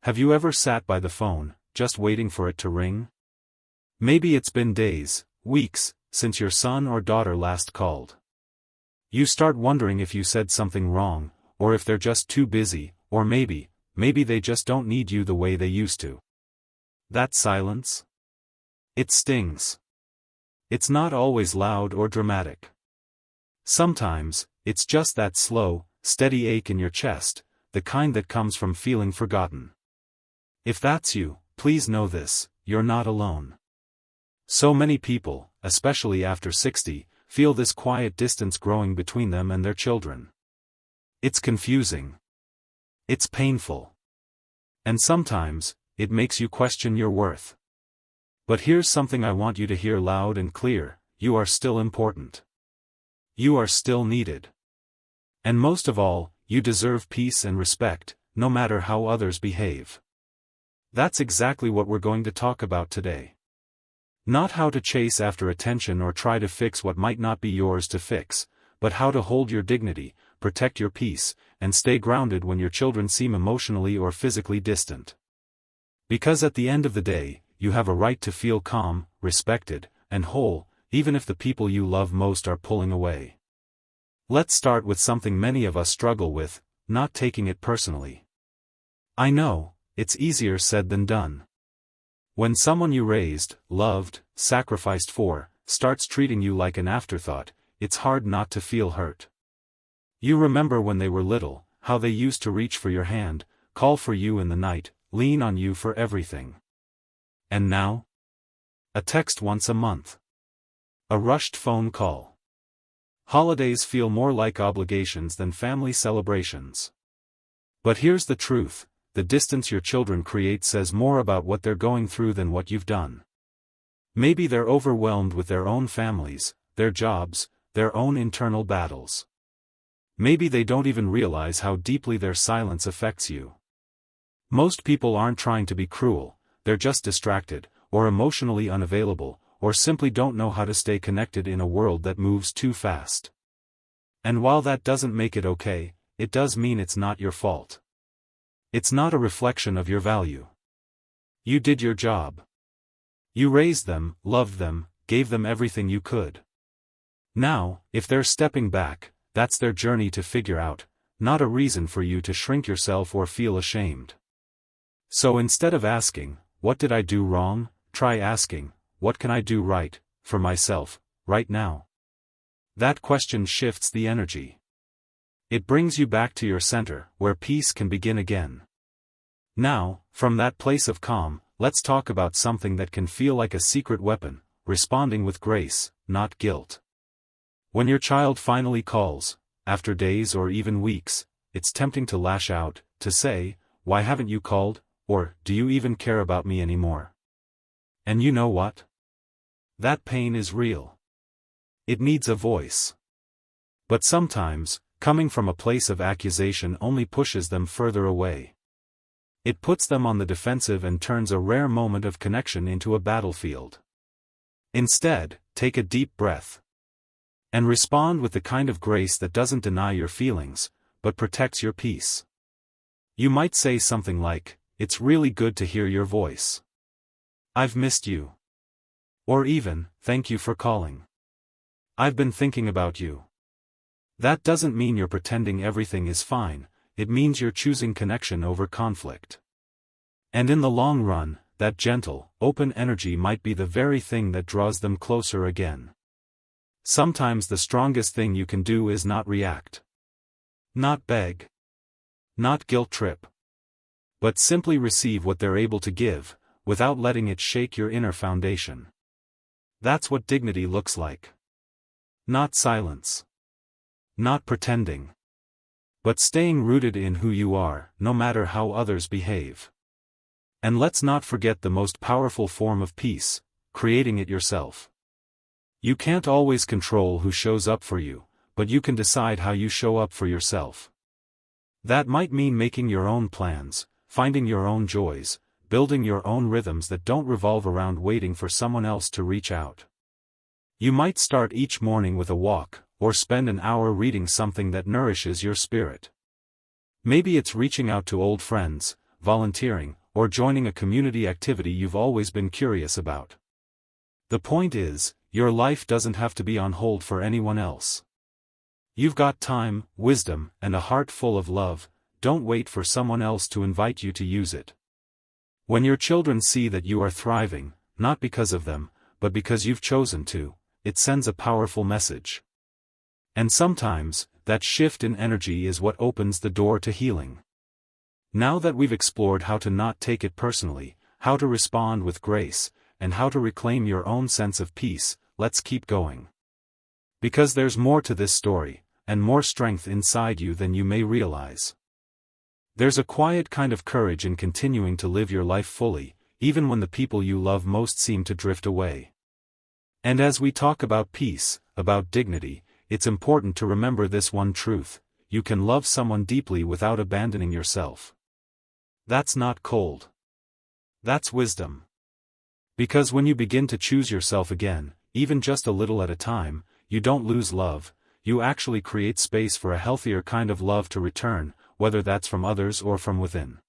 Have you ever sat by the phone, just waiting for it to ring? Maybe it's been days, weeks, since your son or daughter last called. You start wondering if you said something wrong, or if they're just too busy, or maybe they just don't need you the way they used to. That silence? It stings. It's not always loud or dramatic. Sometimes, it's just that slow, steady ache in your chest, the kind that comes from feeling forgotten. If that's you, please know this, you're not alone. So many people, especially after 60, feel this quiet distance growing between them and their children. It's confusing. It's painful. And sometimes, it makes you question your worth. But here's something I want you to hear loud and clear: you are still important. You are still needed. And most of all, you deserve peace and respect, no matter how others behave. That's exactly what we're going to talk about today. Not how to chase after attention or try to fix what might not be yours to fix, but how to hold your dignity, protect your peace, and stay grounded when your children seem emotionally or physically distant. Because at the end of the day, you have a right to feel calm, respected, and whole, even if the people you love most are pulling away. Let's start with something many of us struggle with: not taking it personally. I know, it's easier said than done. When someone you raised, loved, sacrificed for, starts treating you like an afterthought, it's hard not to feel hurt. You remember when they were little, how they used to reach for your hand, call for you in the night, lean on you for everything. And now? A text once a month. A rushed phone call. Holidays feel more like obligations than family celebrations. But here's the truth: the distance your children create says more about what they're going through than what you've done. Maybe they're overwhelmed with their own families, their jobs, their own internal battles. Maybe they don't even realize how deeply their silence affects you. Most people aren't trying to be cruel, they're just distracted, or emotionally unavailable, or simply don't know how to stay connected in a world that moves too fast. And while that doesn't make it okay, it does mean it's not your fault. It's not a reflection of your value. You did your job. You raised them, loved them, gave them everything you could. Now, if they're stepping back, that's their journey to figure out, not a reason for you to shrink yourself or feel ashamed. So instead of asking, "What did I do wrong?" try asking, "What can I do right, for myself, right now?" That question shifts the energy. It brings you back to your center, where peace can begin again. Now, from that place of calm, let's talk about something that can feel like a secret weapon: responding with grace, not guilt. When your child finally calls, after days or even weeks, it's tempting to lash out, to say, "Why haven't you called?" or "Do you even care about me anymore?" And you know what? That pain is real. It needs a voice. But sometimes, coming from a place of accusation only pushes them further away. It puts them on the defensive and turns a rare moment of connection into a battlefield. Instead, take a deep breath. And respond with the kind of grace that doesn't deny your feelings, but protects your peace. You might say something like, "It's really good to hear your voice. I've missed you." Or even, "Thank you for calling. I've been thinking about you." That doesn't mean you're pretending everything is fine, it means you're choosing connection over conflict. And in the long run, that gentle, open energy might be the very thing that draws them closer again. Sometimes the strongest thing you can do is not react. Not beg. Not guilt trip. But simply receive what they're able to give, without letting it shake your inner foundation. That's what dignity looks like. Not silence. Not pretending. But staying rooted in who you are, no matter how others behave. And let's not forget the most powerful form of peace: creating it yourself. You can't always control who shows up for you, but you can decide how you show up for yourself. That might mean making your own plans, finding your own joys, building your own rhythms that don't revolve around waiting for someone else to reach out. You might start each morning with a walk, or spend an hour reading something that nourishes your spirit. Maybe it's reaching out to old friends, volunteering, or joining a community activity you've always been curious about. The point is, your life doesn't have to be on hold for anyone else. You've got time, wisdom, and a heart full of love. Don't wait for someone else to invite you to use it. When your children see that you are thriving, not because of them, but because you've chosen to, it sends a powerful message. And sometimes, that shift in energy is what opens the door to healing. Now that we've explored how to not take it personally, how to respond with grace, and how to reclaim your own sense of peace, let's keep going. Because there's more to this story, and more strength inside you than you may realize. There's a quiet kind of courage in continuing to live your life fully, even when the people you love most seem to drift away. And as we talk about peace, about dignity, it's important to remember this one truth: you can love someone deeply without abandoning yourself. That's not cold. That's wisdom. Because when you begin to choose yourself again, even just a little at a time, you don't lose love, you actually create space for a healthier kind of love to return, whether that's from others or from within.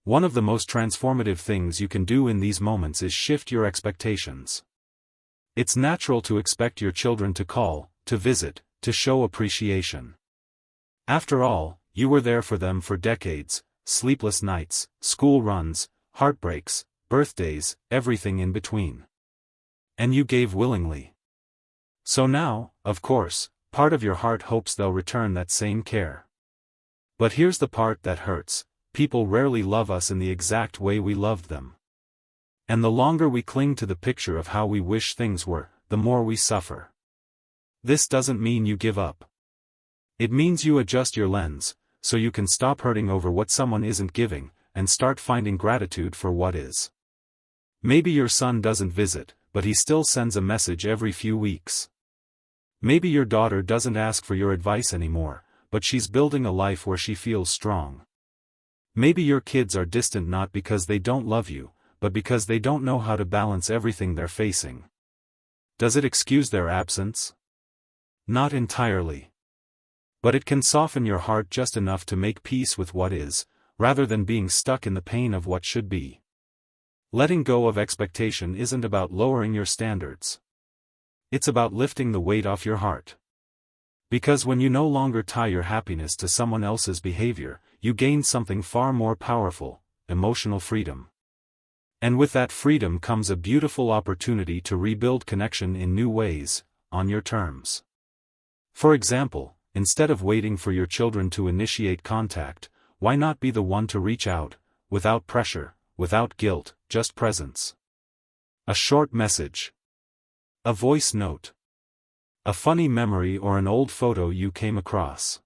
One of the most transformative things you can do in these moments is shift your expectations. It's natural to expect your children to call, to visit, to show appreciation. After all, you were there for them for decades: sleepless nights, school runs, heartbreaks, birthdays, everything in between. And you gave willingly. So now, of course, part of your heart hopes they'll return that same care. But here's the part that hurts: people rarely love us in the exact way we loved them. And the longer we cling to the picture of how we wish things were, the more we suffer. This doesn't mean you give up. It means you adjust your lens, so you can stop hurting over what someone isn't giving, and start finding gratitude for what is. Maybe your son doesn't visit, but he still sends a message every few weeks. Maybe your daughter doesn't ask for your advice anymore, but she's building a life where she feels strong. Maybe your kids are distant not because they don't love you, but because they don't know how to balance everything they're facing. Does it excuse their absence? Not entirely. But it can soften your heart just enough to make peace with what is, rather than being stuck in the pain of what should be. Letting go of expectation isn't about lowering your standards. It's about lifting the weight off your heart. Because when you no longer tie your happiness to someone else's behavior, you gain something far more powerful: emotional freedom. And with that freedom comes a beautiful opportunity to rebuild connection in new ways, on your terms. For example, instead of waiting for your children to initiate contact, why not be the one to reach out, without pressure, without guilt, just presence? A short message. A voice note. A funny memory or an old photo you came across.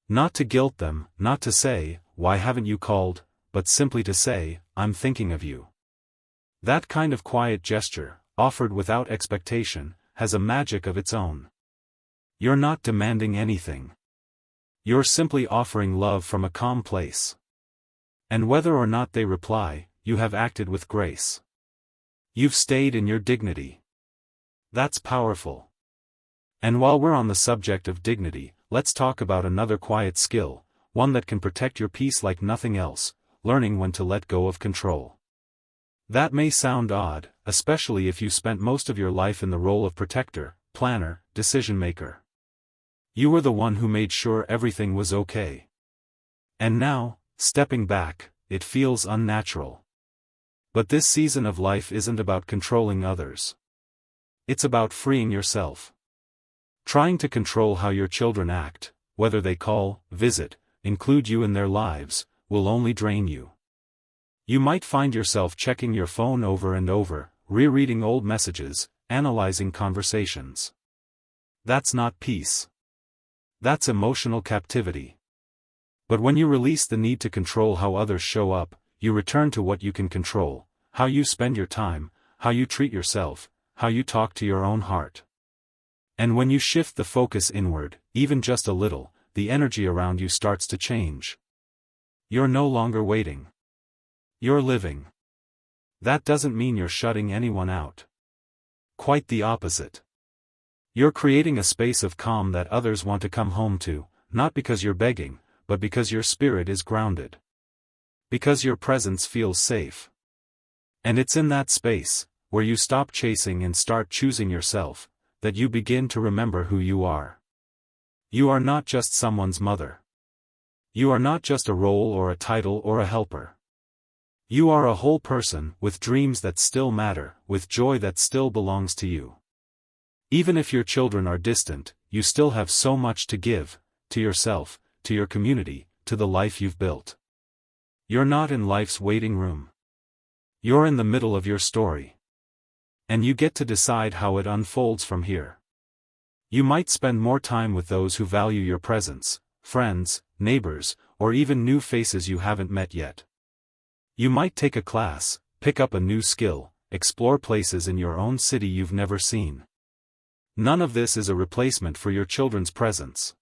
Not to guilt them, not to say, "Why haven't you called?" but simply to say, "I'm thinking of you." That kind of quiet gesture, offered without expectation, has a magic of its own. You're not demanding anything. You're simply offering love from a calm place. And whether or not they reply, you have acted with grace. You've stayed in your dignity. That's powerful. And while we're on the subject of dignity, let's talk about another quiet skill, one that can protect your peace like nothing else: learning when to let go of control. That may sound odd, especially if you spent most of your life in the role of protector, planner, decision-maker. You were the one who made sure everything was okay. And now, stepping back, it feels unnatural. But this season of life isn't about controlling others. It's about freeing yourself. Trying to control how your children act, whether they call, visit, include you in their lives, will only drain you. You might find yourself checking your phone over and over, rereading old messages, analyzing conversations. That's not peace. That's emotional captivity. But when you release the need to control how others show up, you return to what you can control: how you spend your time, how you treat yourself, how you talk to your own heart. And when you shift the focus inward, even just a little, the energy around you starts to change. You're no longer waiting. You're living. That doesn't mean you're shutting anyone out. Quite the opposite. You're creating a space of calm that others want to come home to, not because you're begging, but because your spirit is grounded. Because your presence feels safe. And it's in that space, where you stop chasing and start choosing yourself, that you begin to remember who you are. You are not just someone's mother. You are not just a role or a title or a helper. You are a whole person, with dreams that still matter, with joy that still belongs to you. Even if your children are distant, you still have so much to give, to yourself, to your community, to the life you've built. You're not in life's waiting room. You're in the middle of your story. And you get to decide how it unfolds from here. You might spend more time with those who value your presence, friends, neighbors, or even new faces you haven't met yet. You might take a class, pick up a new skill, explore places in your own city you've never seen. None of this is a replacement for your children's presence.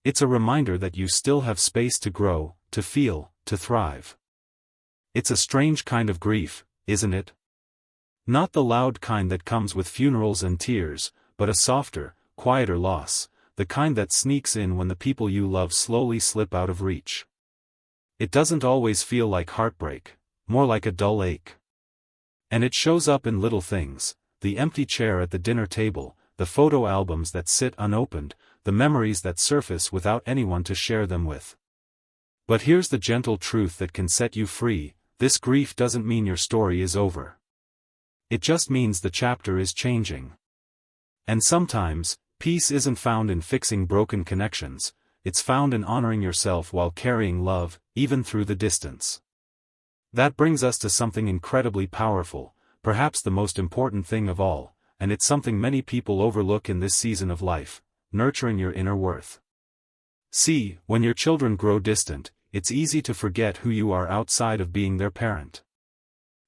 It's a reminder that you still have space to grow, to feel, to thrive. It's a strange kind of grief, isn't it? Not the loud kind that comes with funerals and tears, but a softer, quieter loss, the kind that sneaks in when the people you love slowly slip out of reach. It doesn't always feel like heartbreak, more like a dull ache. And it shows up in little things: the empty chair at the dinner table, the photo albums that sit unopened, the memories that surface without anyone to share them with. But here's the gentle truth that can set you free: this grief doesn't mean your story is over. It just means the chapter is changing. And sometimes, peace isn't found in fixing broken connections, it's found in honoring yourself while carrying love, even through the distance. That brings us to something incredibly powerful, perhaps the most important thing of all, and it's something many people overlook in this season of life: nurturing your inner worth. See, when your children grow distant, it's easy to forget who you are outside of being their parent.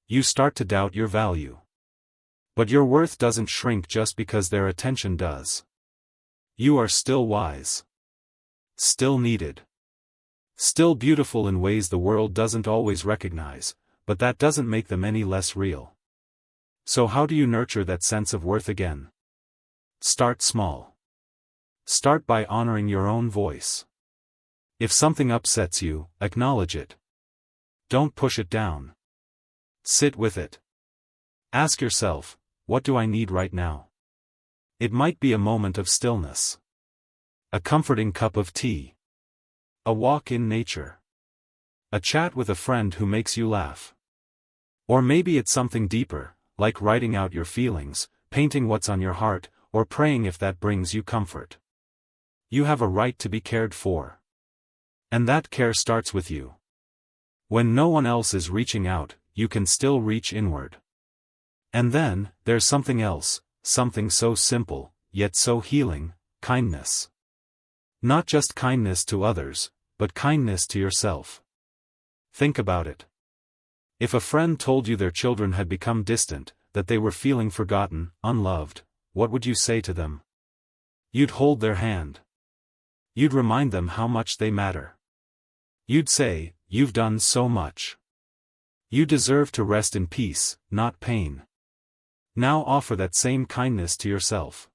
You start to doubt your value. But your worth doesn't shrink just because their attention does. You are still wise. Still needed. Still beautiful in ways the world doesn't always recognize, but that doesn't make them any less real. So how do you nurture that sense of worth again? Start small. Start by honoring your own voice. If something upsets you, acknowledge it. Don't push it down. Sit with it. Ask yourself, what do I need right now? It might be a moment of stillness. A comforting cup of tea. A walk in nature. A chat with a friend who makes you laugh. Or maybe it's something deeper, like writing out your feelings, painting what's on your heart, or praying if that brings you comfort. You have a right to be cared for. And that care starts with you. When no one else is reaching out, you can still reach inward. And then, there's something else, something so simple, yet so healing: kindness. Not just kindness to others, but kindness to yourself. Think about it. If a friend told you their children had become distant, that they were feeling forgotten, unloved, what would you say to them? You'd hold their hand. You'd remind them how much they matter. You'd say, "You've done so much. You deserve to rest in peace, not pain." Now offer that same kindness to yourself.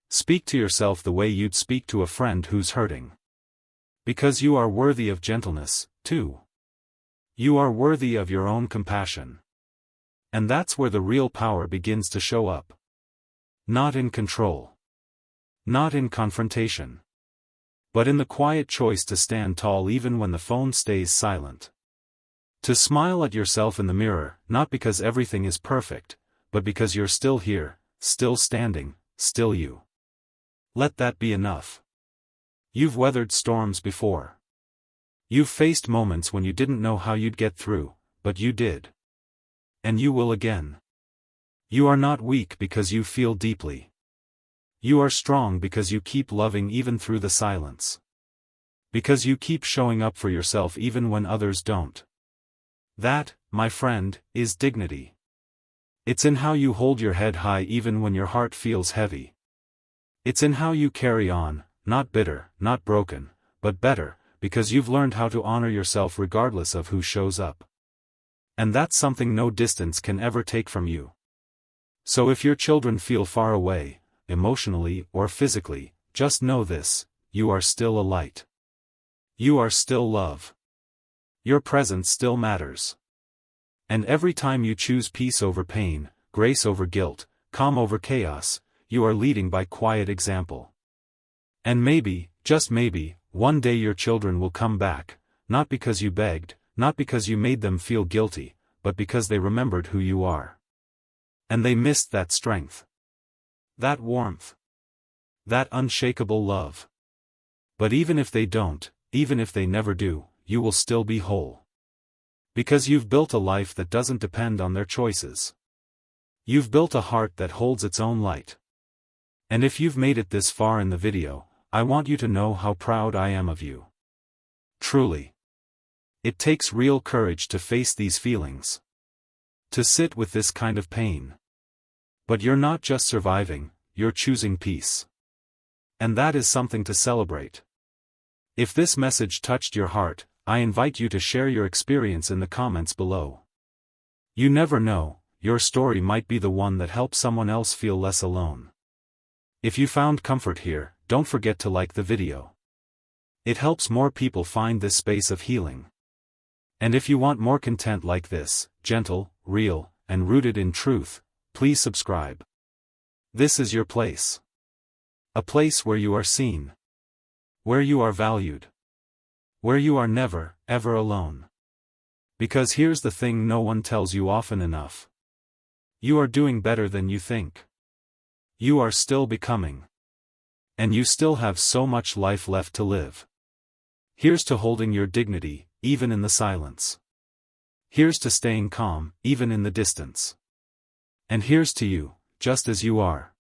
Speak to yourself the way you'd speak to a friend who's hurting. Because you are worthy of gentleness, too. You are worthy of your own compassion. And that's where the real power begins to show up. Not in control. Not in confrontation. But in the quiet choice to stand tall even when the phone stays silent. To smile at yourself in the mirror, not because everything is perfect, but because you're still here, still standing, still you. Let that be enough. You've weathered storms before. You've faced moments when you didn't know how you'd get through, but you did. And you will again. You are not weak because you feel deeply. You are strong because you keep loving even through the silence. Because you keep showing up for yourself even when others don't. That, my friend, is dignity. It's in how you hold your head high even when your heart feels heavy. It's in how you carry on, not bitter, not broken, but better, because you've learned how to honor yourself regardless of who shows up. And that's something no distance can ever take from you. So if your children feel far away, emotionally or physically, just know this: you are still a light. You are still love. your presence still matters. And every time you choose peace over pain, grace over guilt, calm over chaos, you are leading by quiet example. And maybe, just maybe, one day your children will come back, not because you begged, not because you made them feel guilty, but because they remembered who you are. And they missed that strength. That warmth. That unshakable love. But even if they don't, even if they never do, you will still be whole. Because you've built a life that doesn't depend on their choices. You've built a heart that holds its own light. And if you've made it this far in the video, I want you to know how proud I am of you. Truly. It takes real courage to face these feelings. To sit with this kind of pain. But you're not just surviving, you're choosing peace. And that is something to celebrate. If this message touched your heart, I invite you to share your experience in the comments below. You never know, your story might be the one that helps someone else feel less alone. If you found comfort here, don't forget to like the video. It helps more people find this space of healing. And if you want more content like this, gentle, real, and rooted in truth, please subscribe. This is your place. A place where you are seen. Where you are valued. Where you are never, ever alone. Because here's the thing no one tells you often enough. You are doing better than you think. You are still becoming. And you still have so much life left to live. Here's to holding your dignity, even in the silence. Here's to staying calm, even in the distance. And here's to you, just as you are.